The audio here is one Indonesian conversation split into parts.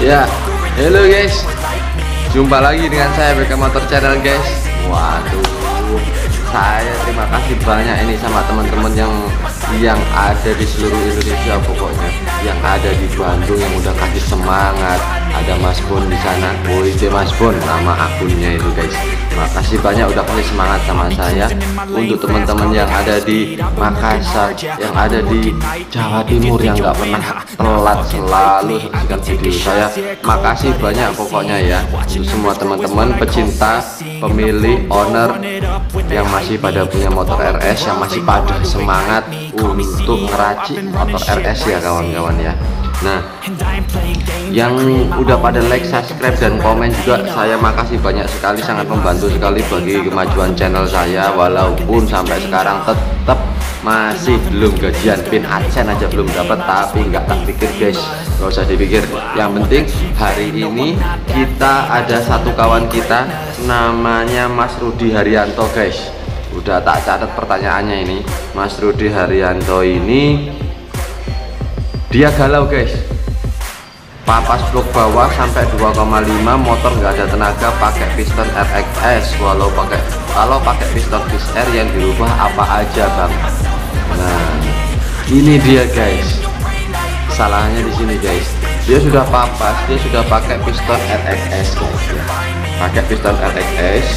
Ya, halo guys, jumpa lagi dengan saya BK Motor Channel guys. Waduh, saya terima kasih banyak ini sama teman-teman yang ada di seluruh Indonesia, pokoknya yang ada di Bandung yang udah kasih semangat. Ada Mas Bon di sana, WD Mas Bon nama akunnya itu guys. Makasih banyak udah kasih semangat sama saya. Untuk teman-teman yang ada di Makassar, yang ada di Jawa Timur yang nggak pernah telat selalu saksikan video saya, makasih banyak pokoknya ya. Untuk semua teman-teman pecinta, pemilik, owner yang masih pada punya motor RS, yang masih pada semangat untuk ngeracik motor RS ya kawan-kawan ya. Nah, yang udah pada like, subscribe, dan komen juga, saya makasih banyak sekali, sangat membantu sekali bagi kemajuan channel saya. Walaupun sampai sekarang tetap masih belum gajian, pin AdSense aja belum dapat, tapi nggak tak pikir guys, nggak usah dipikir. Yang penting hari ini kita ada satu kawan kita namanya Mas Rudi Haryanto guys. Udah tak catat pertanyaannya ini. Mas Rudi Haryanto ini dia galau guys, papas blok bawah sampai 2,5, motor nggak ada tenaga, pakai piston RXS. Kalau pakai piston XR yang dirubah apa aja bang? Nah ini dia guys, salahnya di sini guys. Dia sudah papas, dia sudah pakai piston RXS guys ya. Pakai piston RXS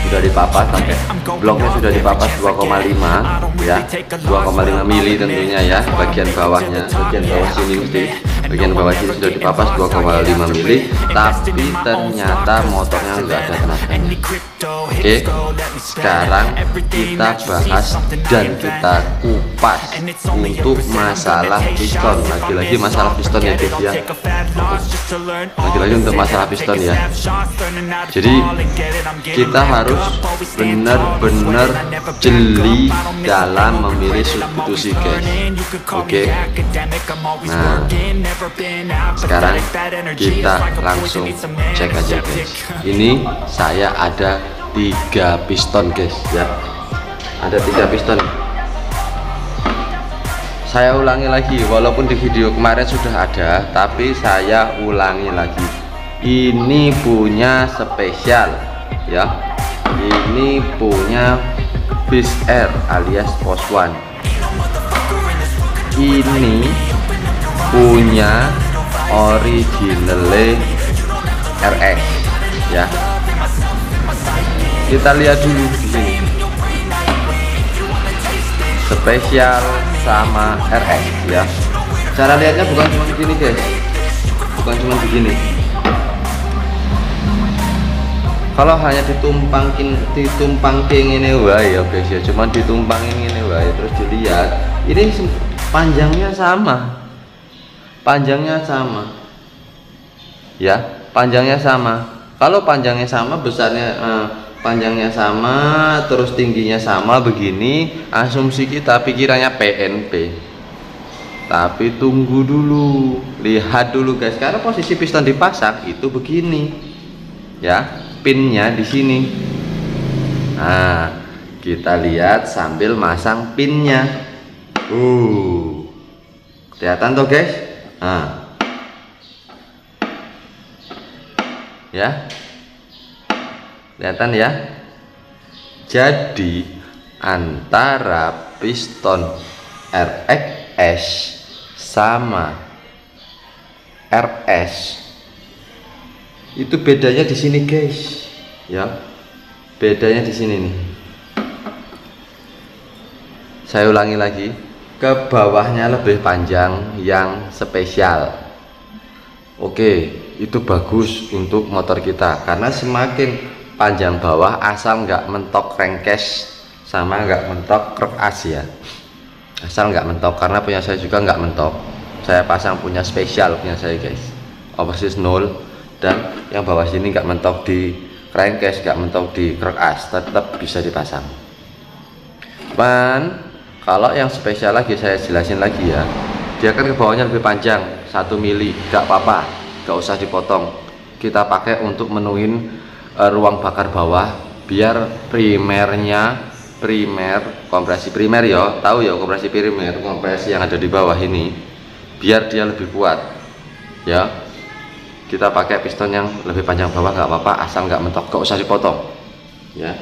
sudah dipapas, pakai bloknya sudah dipapas 2,5 ya, 2,5 mili tentunya ya. Bagian bawahnya, bagian bawah sini mesti, bagian bawah sini sudah dipapas 2,5 mili, tapi ternyata motornya enggak ada tenaganya. Oke, sekarang kita bahas dan kita kupas untuk masalah piston. Lagi-lagi masalah piston ya guys ya, lagi-lagi untuk masalah piston ya. Jadi kita harus benar-benar jeli dalam memilih substitusi guys. Oke. Nah, sekarang kita langsung cek aja guys. Ini saya ada 3 piston guys ya. Ada 3 piston. Saya ulangi lagi, walaupun di video kemarin sudah ada, tapi saya ulangi lagi. Ini punya spesial ya. Ini punya Fish Air alias Post One. Ini punya original RS ya. Kita lihat dulu di sini. Spesial sama RS ya. Cara lihatnya bukan cuma begini guys. Bukan cuma begini. Kalau hanya ditumpangin ini wae ya guys ya, cuman ditumpangin ini wae terus dilihat, ini panjangnya sama ya, panjangnya sama. Kalau panjangnya sama, besarnya panjangnya sama, terus tingginya sama begini, asumsi kita pikirannya PNP. Tapi tunggu dulu, lihat dulu guys, karena posisi piston dipasang itu begini ya, pinnya di sini. Nah, kita lihat sambil masang pinnya. Kelihatan tuh guys. Nah, ya, kelihatan ya. Jadi antara piston RXS sama RS itu bedanya di sini guys ya, bedanya di sini nih. Saya ulangi lagi, ke bawahnya lebih panjang yang spesial. Oke, itu bagus untuk motor kita karena semakin panjang bawah, asal nggak mentok crankcase sama nggak mentok krek as ya, asal nggak mentok, karena punya saya juga nggak mentok. Saya pasang punya spesial punya saya guys, overseas 0. Dan yang bawah sini nggak mentok di crankcase, nggak mentok di krek as, tetap bisa dipasang. Dan kalau yang spesial lagi saya jelasin lagi ya, dia kan ke bawahnya lebih panjang 1 mili, nggak apa-apa, nggak usah dipotong. Kita pakai untuk menuhin ruang bakar bawah, biar kompresi primer ya, tahu ya kompresi primer, kompresi yang ada di bawah ini, biar dia lebih kuat ya. kita pakai piston yang lebih panjang bawah nggak apa-apa, asal nggak mentok, nggak usah dipotong ya,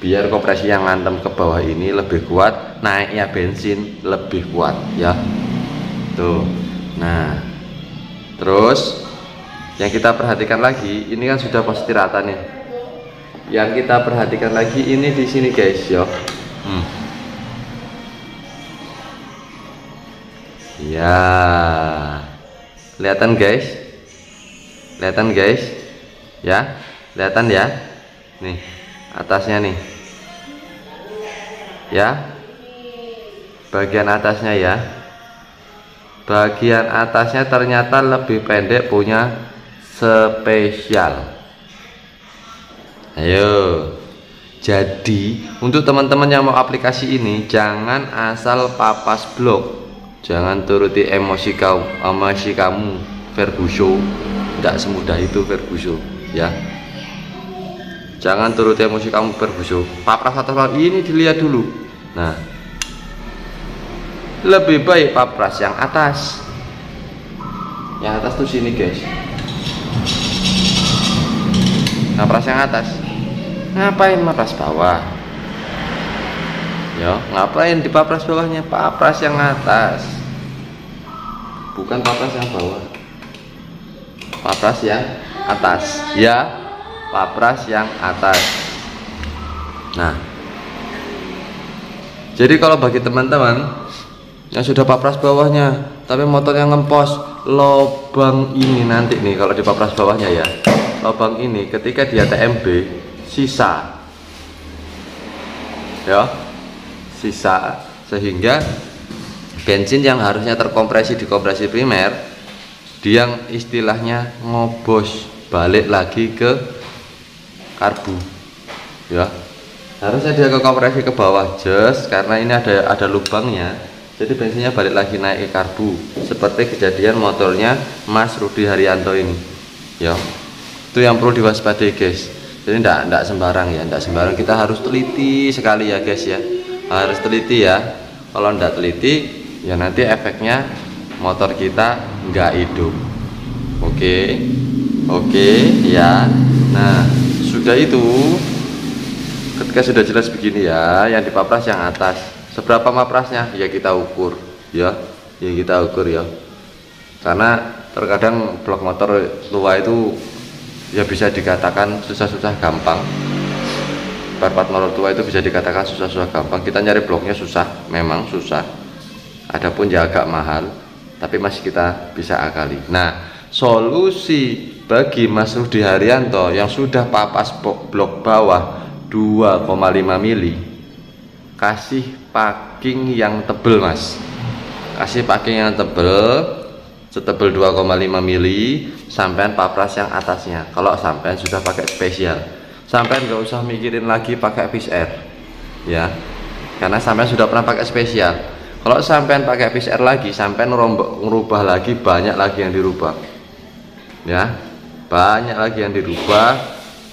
biar kompresi yang ngantem ke bawah ini lebih kuat, naiknya bensin lebih kuat ya. Tuh. Nah, terus yang kita perhatikan lagi, ini kan sudah pasti rata nih. Yang kita perhatikan lagi ini di sini guys ya. Ya, kelihatan guys, ya, kelihatan ya, nih atasnya nih, ya, bagian atasnya ya, bagian atasnya ternyata lebih pendek, punya spesial. Ayo, jadi untuk teman-teman yang mau aplikasi ini, jangan asal papas blok, jangan turuti emosi kamu Ferguson. Tidak semudah itu Ferguson ya, jangan turuti emosi kamu Ferguson. Papras atas bawah ini dilihat dulu. Nah, lebih baik papras yang atas. Yang atas tuh sini guys, papras yang atas. Ngapain papras bawah ya, ngapain di papras bawahnya, papras yang atas, bukan papras yang bawah, papras yang atas ya, papras yang atas. Nah, jadi kalau bagi teman-teman yang sudah papras bawahnya tapi motor yang ngempos, lobang ini nanti nih kalau di papras bawahnya ya, lobang ini ketika dia TMB sisa ya, sisa, sehingga bensin yang harusnya terkompresi di kompresi primer, dia yang istilahnya ngobos balik lagi ke karbu ya, harusnya dia ke kompresi ke bawah just karena ini ada lubangnya, jadi bensinnya balik lagi naik ke karbu, seperti kejadian motornya Mas Rudi Haryanto ini ya. Itu yang perlu diwaspadai guys. Jadi enggak sembarang ya, enggak sembarang, kita harus teliti sekali ya guys ya, harus teliti ya. Kalau enggak teliti ya nanti efeknya motor kita enggak hidup. Oke ya. Nah, sudah itu, ketika sudah jelas begini ya, yang dipapras yang atas, seberapa maprasnya ya kita ukur ya, kita ukur ya, karena terkadang blok motor tua itu ya bisa dikatakan susah-susah gampang. Part motor tua itu bisa dikatakan susah-susah gampang, kita nyari bloknya susah, memang susah, adapun ya agak mahal, tapi masih kita bisa akali. Nah, solusi bagi Mas Rudi Haryanto yang sudah papas blok bawah 2,5 mili, kasih packing yang tebel Mas, kasih packing yang tebel, setebel 2,5 mili, sampean papras yang atasnya. Kalau sampean sudah pakai spesial, sampean nggak usah mikirin lagi pakai PCR ya, karena sampean sudah pernah pakai spesial. Kalau sampean pakai PCR lagi, sampean ngerubah lagi, banyak lagi yang dirubah ya, banyak lagi yang dirubah,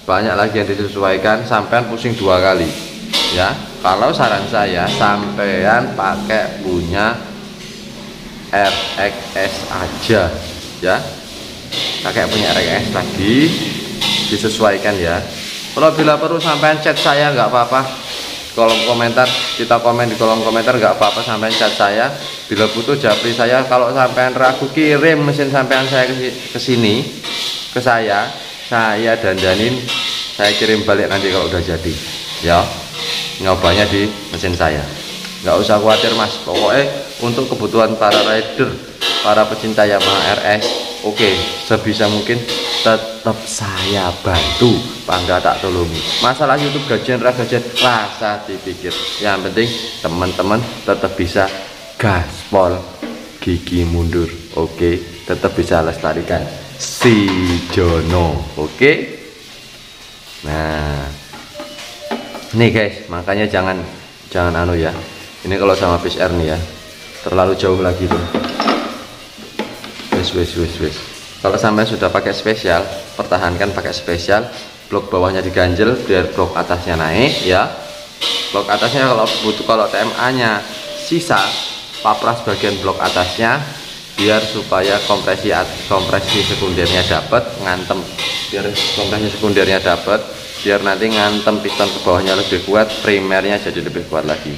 banyak lagi yang disesuaikan, sampean pusing 2 kali ya. Kalau saran saya, sampean pakai punya RXS aja ya, pakai punya RXS lagi, disesuaikan ya. Kalau bila perlu sampean chat saya nggak apa-apa, kolom komentar, kita komen di kolom komentar nggak apa-apa, sampean chat saya. Bila butuh japri saya, kalau sampean ragu kirim mesin sampean saya ke sini ke saya dandanin, saya kirim balik nanti kalau udah jadi ya, nyobanya di mesin saya. Nggak usah khawatir Mas, pokoknya untuk kebutuhan para rider, para pecinta Yamaha RS, oke, sebisa mungkin tetap saya bantu, bangga tak tolongi. Masalah YouTube gajian rasa dipikir, yang penting teman-teman tetap bisa gaspol, gigi mundur, oke, tetap bisa lestarikan si Jono, oke. Nah, nih guys, makanya jangan anu ya, ini kalau sama PCR nih ya, terlalu jauh lagi tuh. Wes. Kalau sampai sudah pakai spesial, pertahankan pakai spesial, blok bawahnya diganjel biar blok atasnya naik ya. Blok atasnya kalau butuh, kalau TMA nya sisa, papras bagian blok atasnya, biar supaya kompresi sekundernya dapat, ngantem, biar kompresi sekundernya dapat, biar nanti ngantem piston ke bawahnya lebih kuat, primernya jadi lebih kuat lagi.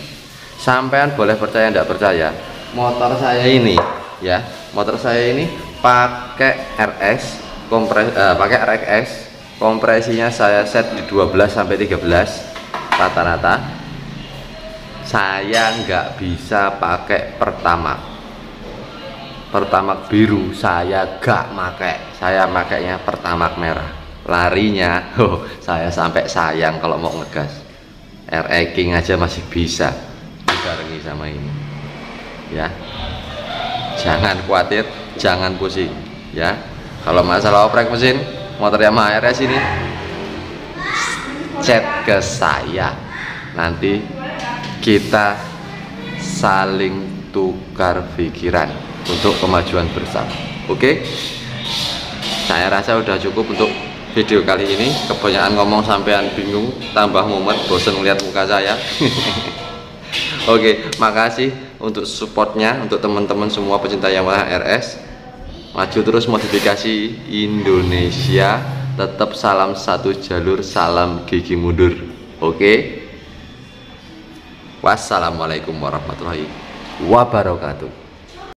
Sampean boleh percaya tidak percaya, motor saya ini ya, motor saya ini pakai RX pakai RX, kompresinya saya set di 12 sampai 13 rata-rata. Saya nggak bisa pakai Pertamax biru, saya gak pakai, saya makainya Pertamax merah. Larinya saya sampai sayang kalau mau ngegas. RE King aja masih bisa dibarengi sama ini ya. Jangan khawatir, jangan pusing ya. Kalau masalah oprek mesin motor Yamaha RS ini, chat ke saya, nanti kita saling tukar pikiran untuk kemajuan bersama. Oke, saya rasa udah cukup untuk video kali ini. Kebanyakan ngomong sampean bingung, tambah mumet, bosen melihat muka saya. Oke, makasih untuk supportnya, untuk teman-teman semua pecinta Yamaha RS. Maju terus modifikasi Indonesia, tetap salam satu jalur, salam gigi mundur. Oke, wassalamualaikum warahmatullahi wabarakatuh.